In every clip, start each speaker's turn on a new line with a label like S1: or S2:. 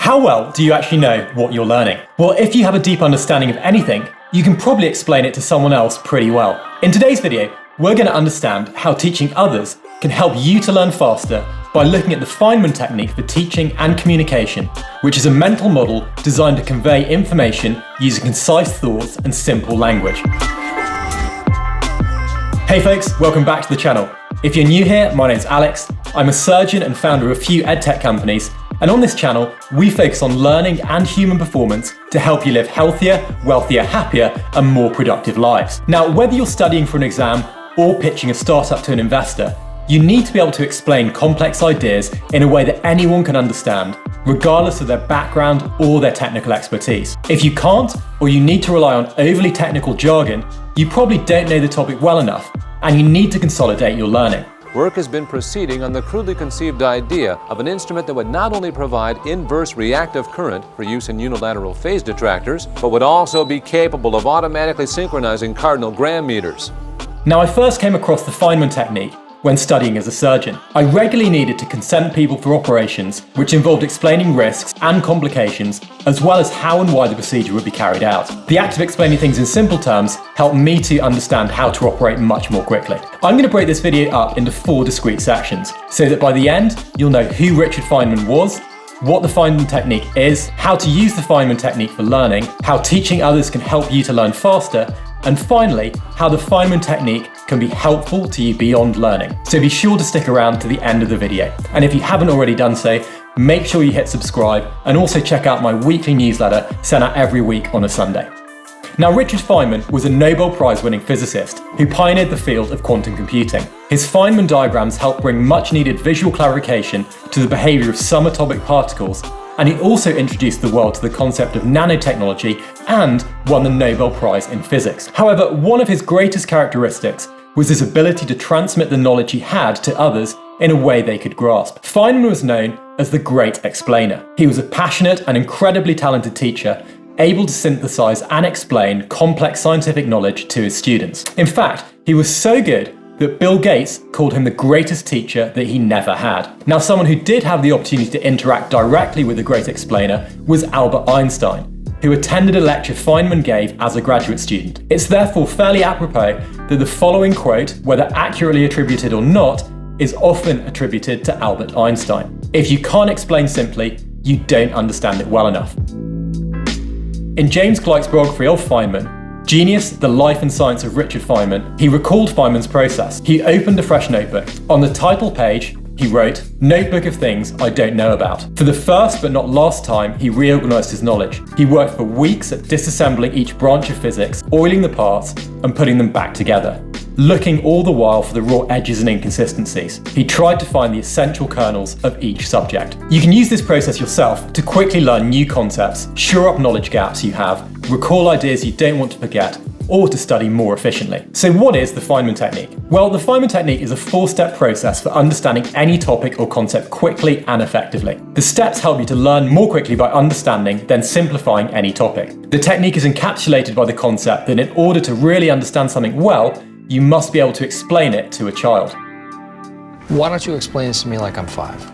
S1: How well do you actually know what you're learning? Well, if you have a deep understanding of anything, you can probably explain it to someone else pretty well. In today's video, we're going to understand how teaching others can help you to learn faster by looking at the Feynman Technique for teaching and communication, which is a mental model designed to convey information using concise thoughts and simple language. Hey folks, welcome back to the channel. If you're new here, my name's Alex. I'm a surgeon and founder of a few edtech companies, and on this channel, we focus on learning and human performance to help you live healthier, wealthier, happier, and more productive lives. Now, whether you're studying for an exam or pitching a startup to an investor, you need to be able to explain complex ideas in a way that anyone can understand, regardless of their background or their technical expertise. If you can't, or you need to rely on overly technical jargon, you probably don't know the topic well enough, and you need to consolidate your learning.
S2: Work has been proceeding on the crudely conceived idea of an instrument that would not only provide inverse reactive current for use in unilateral phase detractors, but would also be capable of automatically synchronizing cardinal gram meters.
S1: Now, I first came across the Feynman Technique when studying as a surgeon. I regularly needed to consent people for operations, which involved explaining risks and complications, as well as how and why the procedure would be carried out. The act of explaining things in simple terms helped me to understand how to operate much more quickly. I'm going to break this video up into 4 discrete sections, so that by the end, you'll know who Richard Feynman was, what the Feynman Technique is, how to use the Feynman Technique for learning, how teaching others can help you to learn faster, and finally, how the Feynman Technique can be helpful to you beyond learning. So be sure to stick around to the end of the video. And if you haven't already done so, make sure you hit subscribe and also check out my weekly newsletter sent out every week on a Sunday. Now, Richard Feynman was a Nobel-Prize winning physicist who pioneered the field of quantum computing. His Feynman diagrams helped bring much needed visual clarification to the behavior of some atomic particles, and he also introduced the world to the concept of nanotechnology and won the Nobel Prize in physics. However, one of his greatest characteristics was his ability to transmit the knowledge he had to others in a way they could grasp. Feynman was known as the Great Explainer. He was a passionate and incredibly talented teacher, able to synthesize and explain complex scientific knowledge to his students. In fact, he was so good that Bill Gates called him the greatest teacher that he never had. Now, someone who did have the opportunity to interact directly with the Great Explainer was Albert Einstein, who attended a lecture Feynman gave as a graduate student. It's therefore fairly apropos that the following quote, whether accurately attributed or not, is often attributed to Albert Einstein. If you can't explain simply, you don't understand it well enough. In James Gleick's biography of Feynman, Genius, The Life and Science of Richard Feynman, he recalled Feynman's process. He opened a fresh notebook. On the title page, he wrote, "Notebook of things I don't know about." For the first but not last time, he reorganized his knowledge. He worked for weeks at disassembling each branch of physics, oiling the parts, and putting them back together, looking all the while for the raw edges and inconsistencies. He tried to find the essential kernels of each subject. You can use this process yourself to quickly learn new concepts, shore up knowledge gaps you have, recall ideas you don't want to forget, or to study more efficiently. So what is the Feynman Technique? Well, the Feynman Technique is a 4-step process for understanding any topic or concept quickly and effectively. The steps help you to learn more quickly by understanding, then simplifying any topic. The technique is encapsulated by the concept that in order to really understand something well, you must be able to explain it to a child.
S3: Why don't you explain this to me like I'm 5?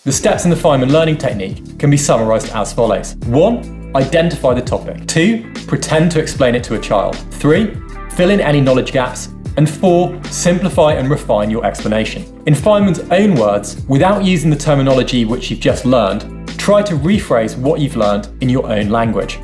S1: The steps in the Feynman learning technique can be summarized as follows. 1. Identify the topic. 2. Pretend to explain it to a child. 3. Fill in any knowledge gaps. And 4. Simplify and refine your explanation. In Feynman's own words, without using the terminology which you've just learned, try to rephrase what you've learned in your own language.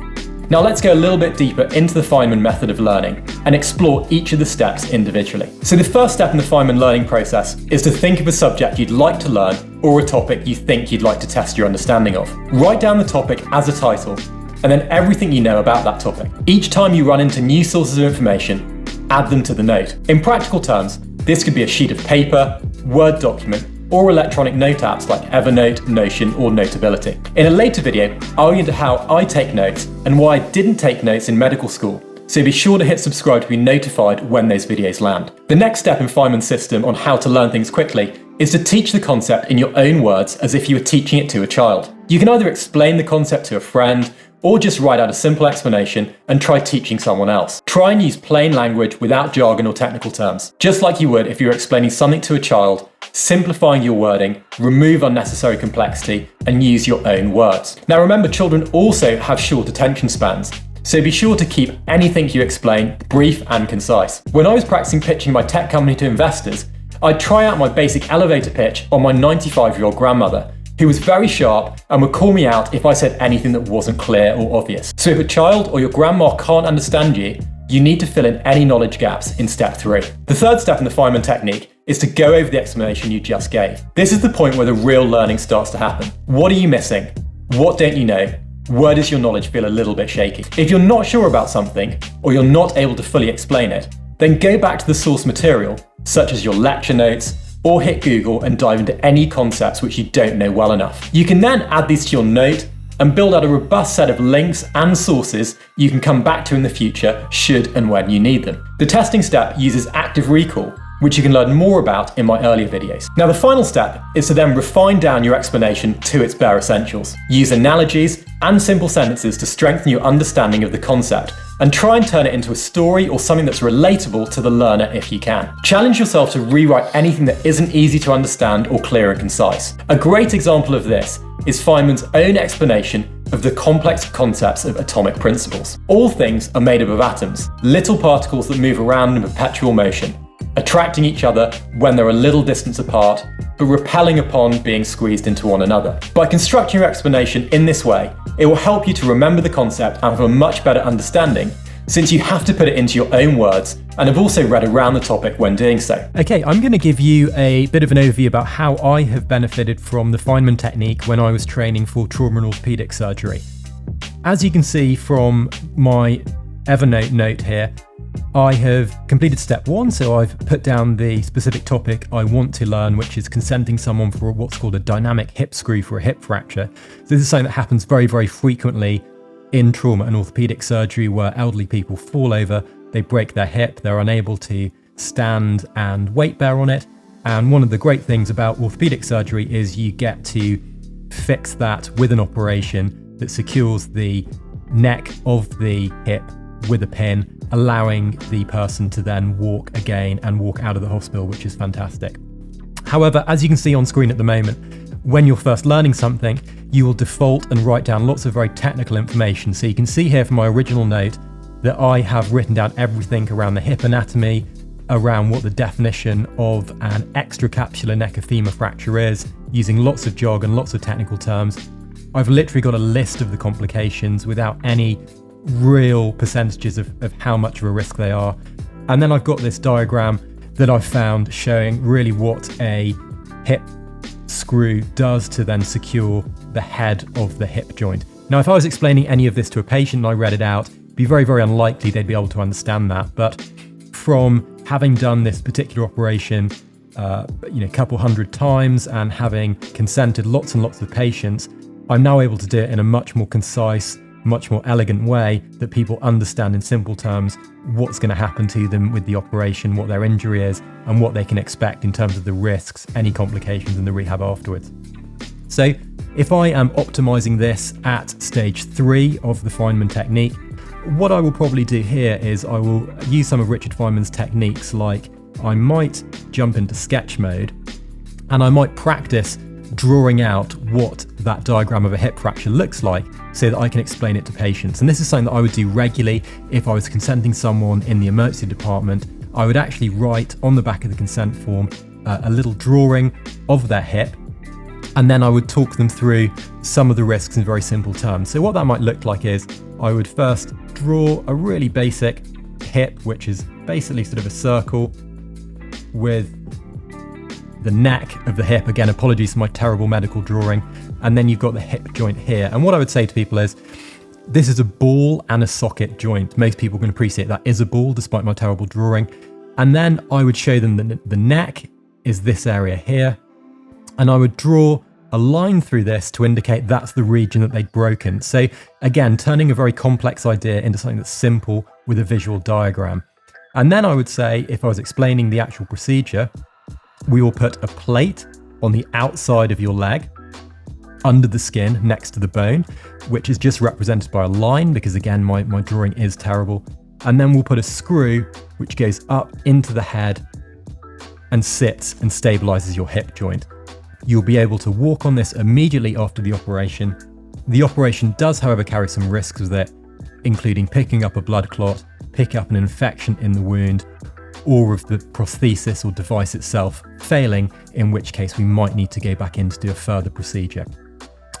S1: Now let's go a little bit deeper into the Feynman method of learning and explore each of the steps individually. So the first step in the Feynman learning process is to think of a subject you'd like to learn or a topic you think you'd like to test your understanding of. Write down the topic as a title and then everything you know about that topic. Each time you run into new sources of information, add them to the note. In practical terms, this could be a sheet of paper, Word document, or electronic note apps like Evernote, Notion, or Notability. In a later video, I'll get into how I take notes and why I didn't take notes in medical school, so be sure to hit subscribe to be notified when those videos land. The next step in Feynman's system on how to learn things quickly is to teach the concept in your own words as if you were teaching it to a child. You can either explain the concept to a friend, or just write out a simple explanation and try teaching someone else. Try and use plain language without jargon or technical terms, just like you would if you were explaining something to a child simplifying your wording, remove unnecessary complexity, and use your own words. Now remember, children also have short attention spans, so be sure to keep anything you explain brief and concise. When I was practicing pitching my tech company to investors, I'd try out my basic elevator pitch on my 95-year-old grandmother, who was very sharp and would call me out if I said anything that wasn't clear or obvious. So if a child or your grandma can't understand you, you need to fill in any knowledge gaps in step 3. The third step in the Feynman technique is to go over the explanation you just gave. This is the point where the real learning starts to happen. What are you missing? What don't you know? Where does your knowledge feel a little bit shaky? If you're not sure about something, or you're not able to fully explain it, then go back to the source material, such as your lecture notes, or hit Google and dive into any concepts which you don't know well enough. You can then add these to your note and build out a robust set of links and sources you can come back to in the future should and when you need them. The testing step uses active recall, which you can learn more about in my earlier videos. Now the final step is to then refine down your explanation to its bare essentials. Use analogies and simple sentences to strengthen your understanding of the concept, and try and turn it into a story or something that's relatable to the learner if you can. Challenge yourself to rewrite anything that isn't easy to understand or clear and concise. A great example of this is Feynman's own explanation of the complex concepts of atomic principles. All things are made up of atoms, little particles that move around in perpetual motion, attracting each other when they're a little distance apart, but repelling upon being squeezed into one another. By constructing your explanation in this way, it will help you to remember the concept and have a much better understanding, since you have to put it into your own words and have also read around the topic when doing so.
S4: Okay, I'm going to give you a bit of an overview about how I have benefited from the Feynman technique when I was training for trauma and orthopedic surgery. As you can see from my Evernote note here, I have completed step 1, so I've put down the specific topic I want to learn, which is consenting someone for what's called a dynamic hip screw for a hip fracture. So this is something that happens very, very frequently in trauma and orthopedic surgery, where elderly people fall over, they break their hip, they're unable to stand and weight bear on it. And one of the great things about orthopedic surgery is you get to fix that with an operation that secures the neck of the hip with a pin, allowing the person to then walk again and walk out of the hospital, which is fantastic. However, as you can see on screen at the moment, when you're first learning something, you will default and write down lots of very technical information. So you can see here from my original note that I have written down everything around the hip anatomy, around what the definition of an extracapsular neck of femur fracture is, using lots of jargon, lots of technical terms. I've literally got a list of the complications without any real percentages of how much of a risk they are. And then I've got this diagram that I've found showing really what a hip screw does to then secure the head of the hip joint. Now, if I was explaining any of this to a patient and I read it out, it'd be very, very unlikely they'd be able to understand that. But from having done this particular operation a couple hundred times and having consented lots and lots of patients, I'm now able to do it in a much more concise, much more elegant way that people understand in simple terms what's going to happen to them with the operation, what their injury is, and what they can expect in terms of the risks, any complications in the rehab afterwards. So if I am optimizing this at stage 3 of the Feynman technique, what I will probably do here is I will use some of Richard Feynman's techniques, like I might jump into sketch mode and I might practice drawing out what that diagram of a hip fracture looks like so that I can explain it to patients. And this is something that I would do regularly if I was consenting someone in the emergency department. I would actually write on the back of the consent form a little drawing of their hip, and then I would talk them through some of the risks in very simple terms. So what that might look like is I would first draw a really basic hip, which is basically sort of a circle with the neck of the hip. Again, apologies for my terrible medical drawing. And then you've got the hip joint here. And what I would say to people is, this is a ball and a socket joint. Most people can appreciate that is a ball, despite my terrible drawing. And then I would show them that the neck is this area here. And I would draw a line through this to indicate that's the region that they'd broken. So again, turning a very complex idea into something that's simple with a visual diagram. And then I would say, if I was explaining the actual procedure, we will put a plate on the outside of your leg, under the skin, next to the bone, which is just represented by a line, because again, my drawing is terrible. And then we'll put a screw, which goes up into the head and sits and stabilizes your hip joint. You'll be able to walk on this immediately after the operation. The operation does, however, carry some risks with it, including picking up a blood clot, picking up an infection in the wound, or of the prosthesis or device itself failing, in which case we might need to go back in to do a further procedure.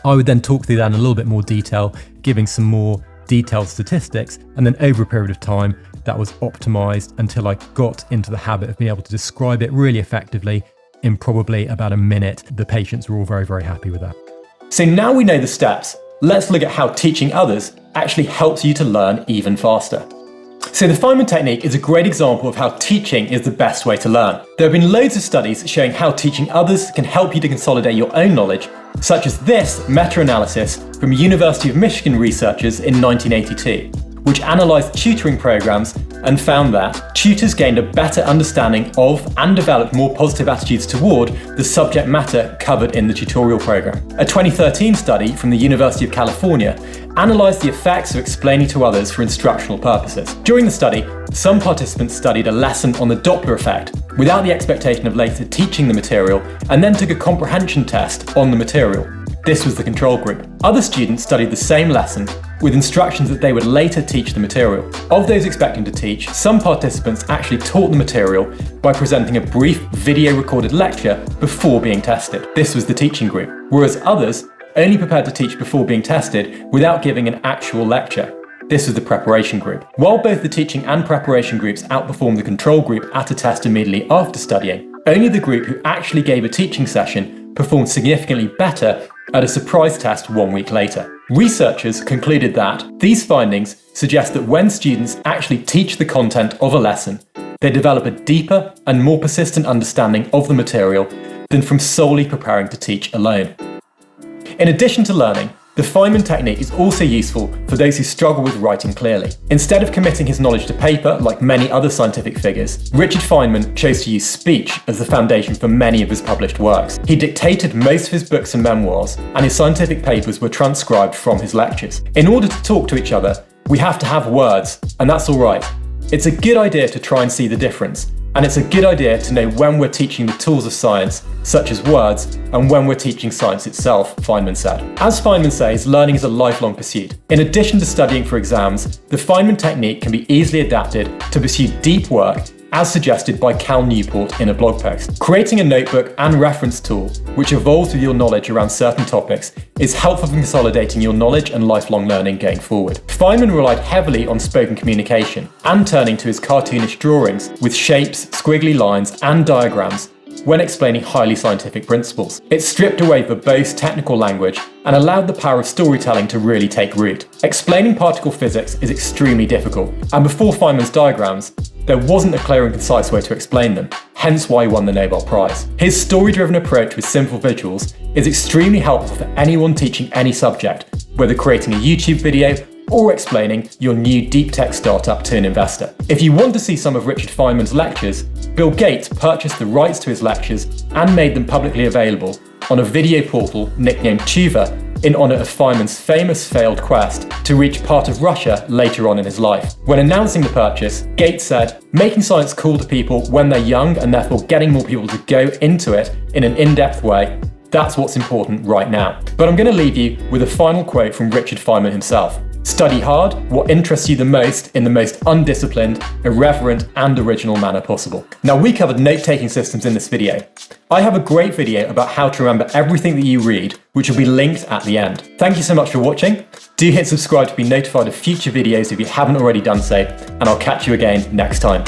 S4: I would then talk through that in a little bit more detail, giving some more detailed statistics, and then over a period of time that was optimized until I got into the habit of being able to describe it really effectively in probably about a minute. The patients were all very, very happy with that.
S1: So now we know the steps, let's look at how teaching others actually helps you to learn even faster. So the Feynman Technique is a great example of how teaching is the best way to learn. There have been loads of studies showing how teaching others can help you to consolidate your own knowledge, such as this meta-analysis from University of Michigan researchers in 1982, which analysed tutoring programs and found that tutors gained a better understanding of and developed more positive attitudes toward the subject matter covered in the tutorial program. A 2013 study from the University of California analysed the effects of explaining to others for instructional purposes. During the study, some participants studied a lesson on the Doppler effect without the expectation of later teaching the material, and then took a comprehension test on the material. This was the control group. Other students studied the same lesson with instructions that they would later teach the material. Of those expecting to teach, some participants actually taught the material by presenting a brief video recorded lecture before being tested. This was the teaching group, whereas others only prepared to teach before being tested without giving an actual lecture. This was the preparation group. While both the teaching and preparation groups outperformed the control group at a test immediately after studying, only the group who actually gave a teaching session performed significantly better at a surprise test 1 week later. Researchers concluded that these findings suggest that when students actually teach the content of a lesson, they develop a deeper and more persistent understanding of the material than from solely preparing to teach alone. In addition to learning, the Feynman Technique is also useful for those who struggle with writing clearly. Instead of committing his knowledge to paper like many other scientific figures, Richard Feynman chose to use speech as the foundation for many of his published works. He dictated most of his books and memoirs, and his scientific papers were transcribed from his lectures. In order to talk to each other, we have to have words, and that's all right. It's a good idea to try and see the difference, and it's a good idea to know when we're teaching the tools of science, such as words, and when we're teaching science itself, Feynman said. As Feynman says, learning is a lifelong pursuit. In addition to studying for exams, the Feynman Technique can be easily adapted to pursue deep work, as suggested by Cal Newport in a blog post. Creating a notebook and reference tool, which evolves with your knowledge around certain topics, is helpful for consolidating your knowledge and lifelong learning going forward. Feynman relied heavily on spoken communication and turning to his cartoonish drawings with shapes, squiggly lines, and diagrams when explaining highly scientific principles. It stripped away verbose technical language and allowed the power of storytelling to really take root. Explaining particle physics is extremely difficult, and before Feynman's diagrams, there wasn't a clear and concise way to explain them, hence why he won the Nobel-Prize. His story-driven approach with simple visuals is extremely helpful for anyone teaching any subject, whether creating a YouTube video or explaining your new deep tech startup to an investor. If you want to see some of Richard Feynman's lectures, Bill Gates purchased the rights to his lectures and made them publicly available on a video portal nicknamed Tuva in honor of Feynman's famous failed quest to reach part of Russia later on in his life. When announcing the purchase, Gates said, "Making science cool to people when they're young and therefore getting more people to go into it in an in-depth way, that's what's important right now." But I'm going to leave you with a final quote from Richard Feynman himself. "Study hard what interests you the most in the most undisciplined, irreverent, and original manner possible." Now, we covered note-taking systems in this video. I have a great video about how to remember everything that you read, which will be linked at the end. Thank you so much for watching. Do hit subscribe to be notified of future videos if you haven't already done so, and I'll catch you again next time.